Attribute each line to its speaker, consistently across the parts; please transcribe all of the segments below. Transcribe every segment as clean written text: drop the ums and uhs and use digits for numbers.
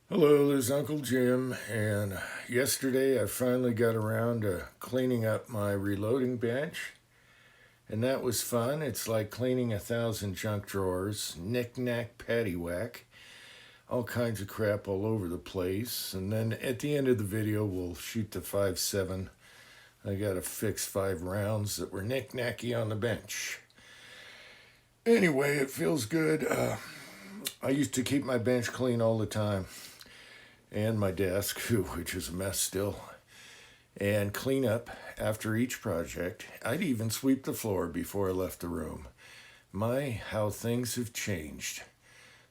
Speaker 1: Hello, this is Uncle Jim, and yesterday I finally got around to cleaning up my reloading bench, and that was fun. It's like cleaning 1,000 junk drawers, knick-knack, paddywhack, all kinds of crap all over the place. And then at the end of the video, we'll shoot the 5.7. I got to fix 5 rounds that were knick-knacky on the bench. Anyway, it feels good. I used to keep my bench clean all the time and my desk, which is a mess still, and clean up after each project. I'd even sweep the floor before I left the room. My, how things have changed.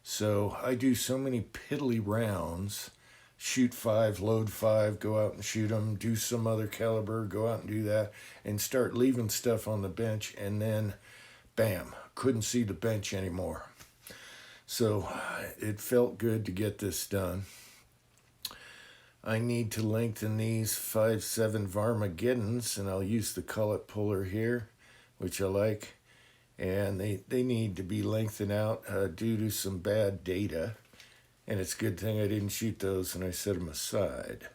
Speaker 1: So I do so many piddly rounds, shoot 5, load 5, go out and shoot them, do some other caliber, go out and do that, and start leaving stuff on the bench, and then bam, couldn't see the bench anymore. So it felt good to get this done. I need to lengthen these 5.7 Varmageddons, and I'll use the collet puller here, which I like. And they need to be lengthened out due to some bad data. And it's a good thing I didn't shoot those and I set them aside.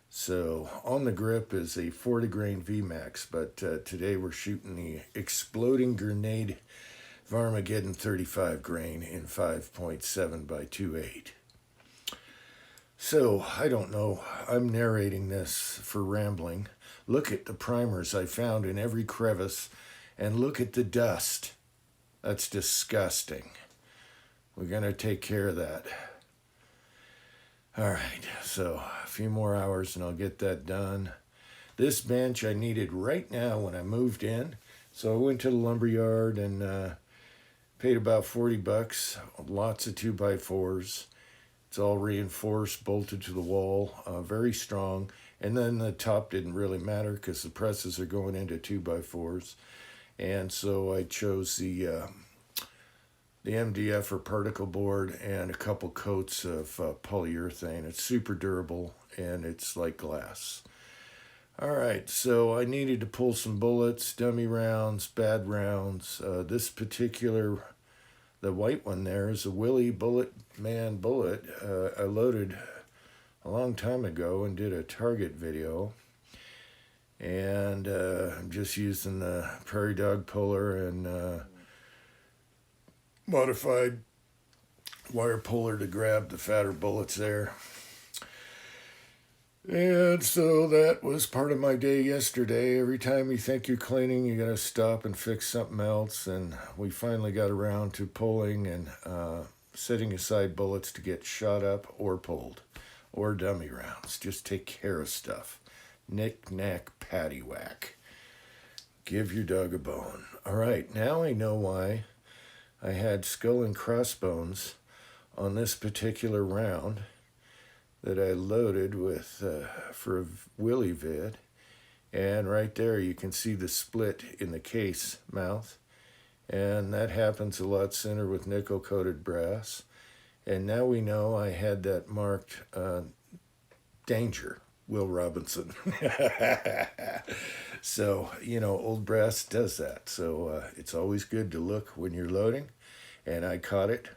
Speaker 1: So on the grip is a 40 grain VMAX, but today we're shooting the Exploding Grenade Varmageddon 35 grain in 5.7 by 2.8. So, I don't know. I'm narrating this for rambling. Look at the primers I found in every crevice, and look at the dust. That's disgusting. We're going to take care of that. All right, so a few more hours and I'll get that done. This bench I needed right now when I moved in. So I went to the lumberyard and paid about $40. Lots of 2x4s. It's all reinforced, bolted to the wall, very strong. And then the top didn't really matter because the presses are going into 2x4s. And so I chose the MDF or particle board and a couple coats of polyurethane. It's super durable and it's like glass. All right, so I needed to pull some bullets, dummy rounds, bad rounds. This particular, the white one there is a Willie Bullet Man bullet. I loaded a long time ago and did a target video. And I'm just using the Prairie Dog puller and modified wire puller to grab the fatter bullets there. And so that was part of my day yesterday. Every time you think you're cleaning, you gotta stop and fix something else. And we finally got around to pulling and setting aside bullets to get shot up or pulled, or dummy rounds. Just take care of stuff. Knick-knack, paddywhack. Give your dog a bone. All right, now I know why I had skull and crossbones on this particular round that I loaded with for a Willie vid. And right there you can see the split in the case mouth. And that happens a lot sooner with nickel-coated brass. And now we know I had that marked danger, Will Robinson. So, old brass does that. So it's always good to look when you're loading. And I caught it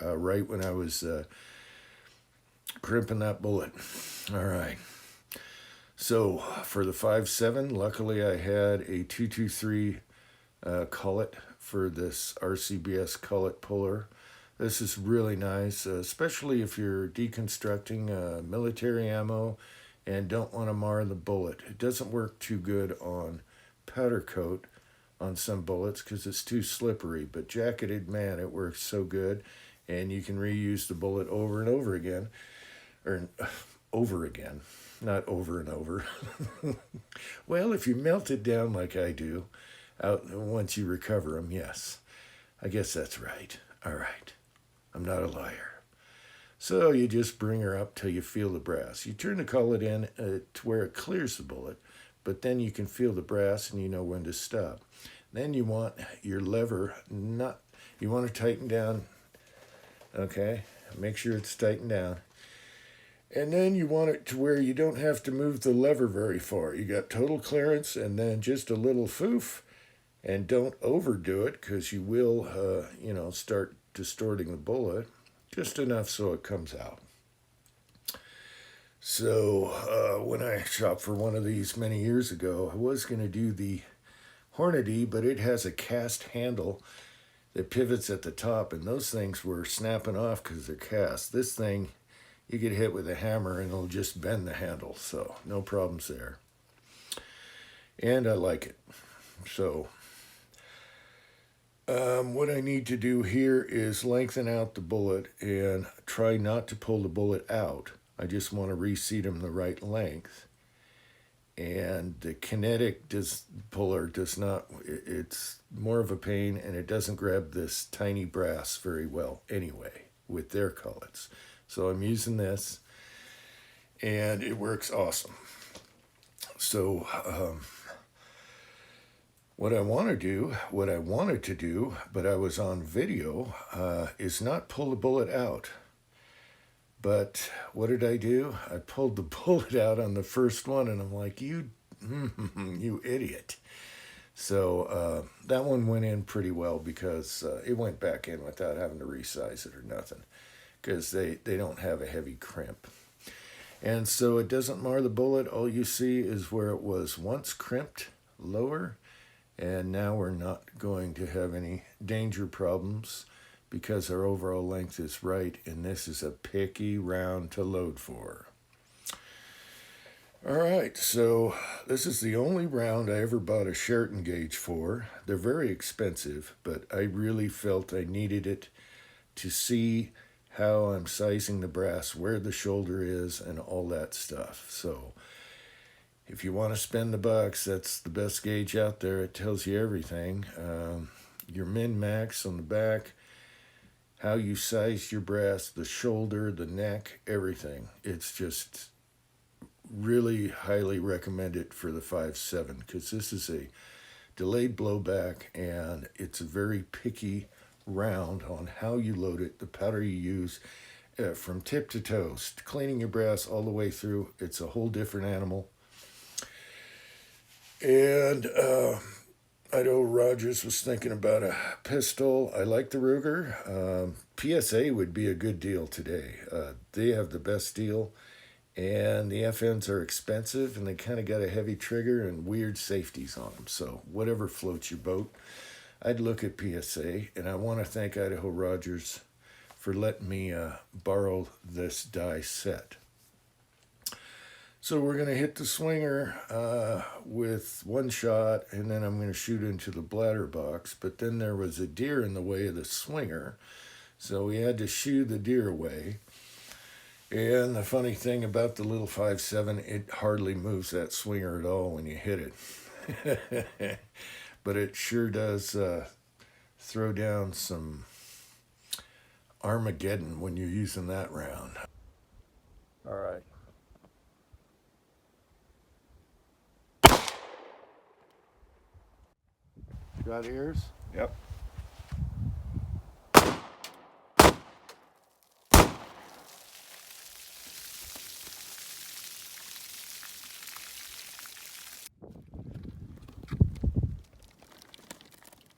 Speaker 1: right when I was crimping that bullet. All right. So for the 5.7, luckily I had a 223 collet for this RCBS collet puller. This is really nice, especially if you're deconstructing military ammo and don't want to mar the bullet. It doesn't work too good on powder coat on some bullets because it's too slippery, but jacketed, man, it works so good. And you can reuse the bullet over and over again. Or over again, not over and over. Well, if you melt it down like I do, once you recover them, yes. I guess that's right. All right. I'm not a liar. So you just bring her up till you feel the brass. You turn the collet in to where it clears the bullet, but then you can feel the brass and you know when to stop. Then you want your lever, you want to tighten down, okay? Make sure it's tightened down. And then you want it to where you don't have to move the lever very far. You got total clearance and then just a little foof. And don't overdo it because you will, start distorting the bullet. Just enough so it comes out. So when I shopped for one of these many years ago, I was going to do the Hornady, but it has a cast handle that pivots at the top, and those things were snapping off because they're cast. This thing, you get hit with a hammer and it'll just bend the handle, so no problems there. And I like it. So what I need to do here is lengthen out the bullet and try not to pull the bullet out. I just want to reseat them the right length. And the kinetic puller does not, it's more of a pain, and it doesn't grab this tiny brass very well anyway with their collets. So I'm using this, and it works awesome. So what I wanted to do, but I was on video, is not pull the bullet out. But what did I do? I pulled the bullet out on the first one, and I'm like, you idiot. So that one went in pretty well because it went back in without having to resize it or nothing, because they don't have a heavy crimp. And so it doesn't mar the bullet. All you see is where it was once crimped lower, and now we're not going to have any danger problems because our overall length is right, and this is a picky round to load for. All right, so this is the only round I ever bought a Sheraton gauge for. They're very expensive, but I really felt I needed it to see how I'm sizing the brass, where the shoulder is, and all that stuff. So if you want to spend the bucks, that's the best gauge out there. It tells you everything. Your min-max on the back, how you size your brass, the shoulder, the neck, everything. It's just really highly recommend it for the 5.7 because this is a delayed blowback, and it's a very picky round on how you load it, the powder you use, from tip to toe, cleaning your brass all the way through. It's a whole different animal. And I know Rogers was thinking about a pistol. I like the Ruger. PSA would be a good deal today. They have the best deal, and the FNs are expensive, and they kind of got a heavy trigger and weird safeties on them. So whatever floats your boat, I'd look at PSA, and I want to thank Idaho Rogers for letting me borrow this die set. So we're going to hit the swinger with one shot, and then I'm going to shoot into the bladder box. But then there was a deer in the way of the swinger, so we had to shoo the deer away. And the funny thing about the little 5.7, it hardly moves that swinger at all when you hit it. But it sure does throw down some Armageddon when you're using that round. All right. Got ears?
Speaker 2: Yep.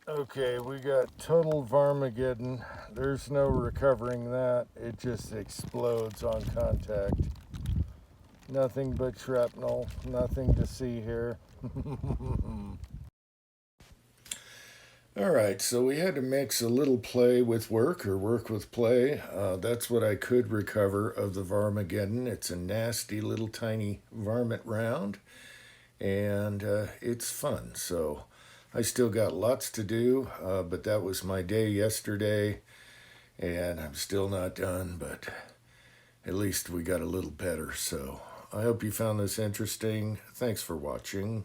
Speaker 1: Okay, we got total Varmageddon. There's no recovering that. It just explodes on contact. Nothing but shrapnel. Nothing to see here. All right, so we had to mix a little play with work or work with play. That's what I could recover of the Varmageddon. It's a nasty little tiny varmint round, and it's fun. So I still got lots to do, but that was my day yesterday, and I'm still not done, but at least we got a little better. So I hope you found this interesting. Thanks for watching.